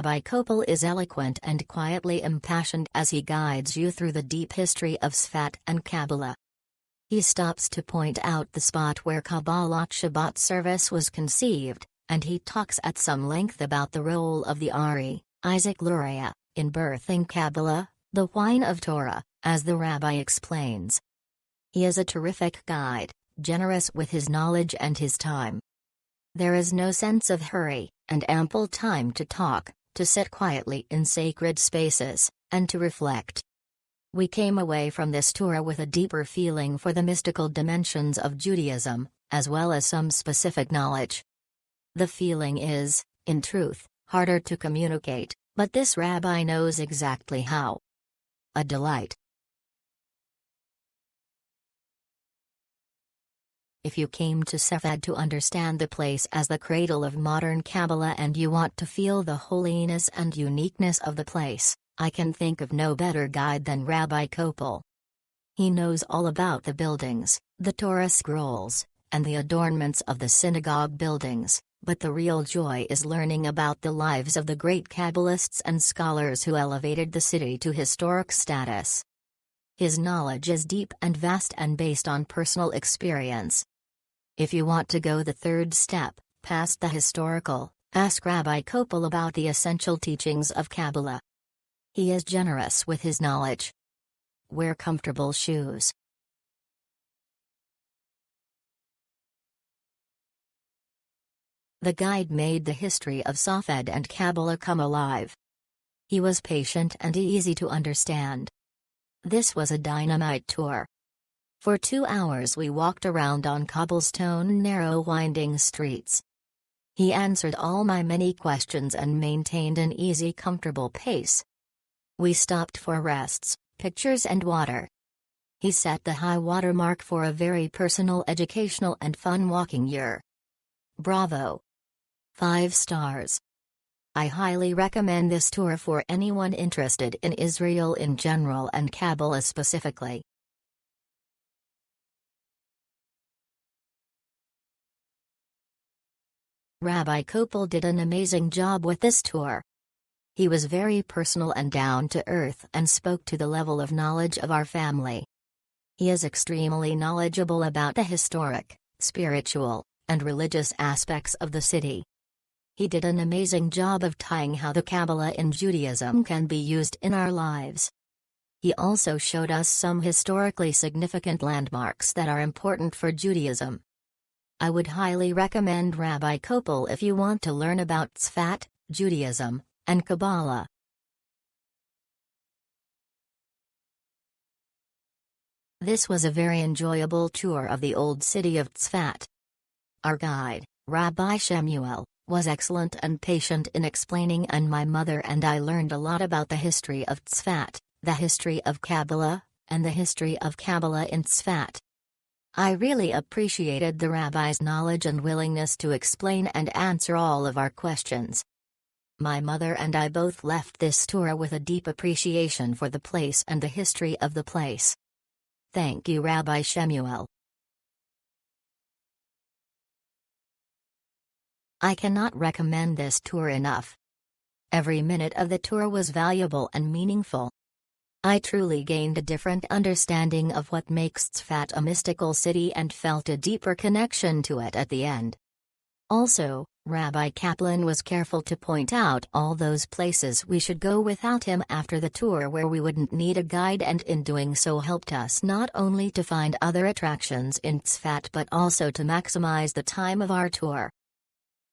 Rabbi Koppel is eloquent and quietly impassioned as he guides you through the deep history of Zefat and Kabbalah. He stops to point out the spot where Kabbalah Shabbat service was conceived, and he talks at some length about the role of the Ari, Isaac Luria, in birthing Kabbalah, the wine of Torah, as the rabbi explains. He is a terrific guide, generous with his knowledge and his time. There is no sense of hurry, and ample time to talk, to sit quietly in sacred spaces, and to reflect. We came away from this tour with a deeper feeling for the mystical dimensions of Judaism, as well as some specific knowledge. The feeling is, in truth, harder to communicate, but this rabbi knows exactly how. A delight. If you came to Zefat to understand the place as the cradle of modern Kabbalah and you want to feel the holiness and uniqueness of the place, I can think of no better guide than Rabbi Koppel. He knows all about the buildings, the Torah scrolls, and the adornments of the synagogue buildings, but the real joy is learning about the lives of the great Kabbalists and scholars who elevated the city to historic status. His knowledge is deep and vast and based on personal experience. If you want to go the third step, past the historical, ask Rabbi Koppel about the essential teachings of Kabbalah. He is generous with his knowledge. Wear comfortable shoes. The guide made the history of Zefat and Kabbalah come alive. He was patient and easy to understand. This was a dynamite tour. For 2 hours we walked around on cobblestone narrow winding streets. He answered all my many questions and maintained an easy comfortable pace. We stopped for rests, pictures and water. He set the high water mark for a very personal, educational and fun walking year. Bravo! 5 stars. I highly recommend this tour for anyone interested in Israel in general and Kabbalah specifically. Rabbi Koppel did an amazing job with this tour. He was very personal and down to earth and spoke to the level of knowledge of our family. He is extremely knowledgeable about the historic, spiritual, and religious aspects of the city. He did an amazing job of tying how the Kabbalah in Judaism can be used in our lives. He also showed us some historically significant landmarks that are important for Judaism. I would highly recommend Rabbi Koppel if you want to learn about Zefat, Judaism, and Kabbalah. This was a very enjoyable tour of the old city of Zefat. Our guide, Rabbi Shemuel, was excellent and patient in explaining, and my mother and I learned a lot about the history of Zefat, the history of Kabbalah, and the history of Kabbalah in Zefat. I really appreciated the rabbi's knowledge and willingness to explain and answer all of our questions. My mother and I both left this tour with a deep appreciation for the place and the history of the place. Thank you, Rabbi Shemuel. I cannot recommend this tour enough. Every minute of the tour was valuable and meaningful. I truly gained a different understanding of what makes Zefat a mystical city and felt a deeper connection to it at the end. Also, Rabbi Kaplan was careful to point out all those places we should go without him after the tour where we wouldn't need a guide, and in doing so helped us not only to find other attractions in Zefat but also to maximize the time of our tour.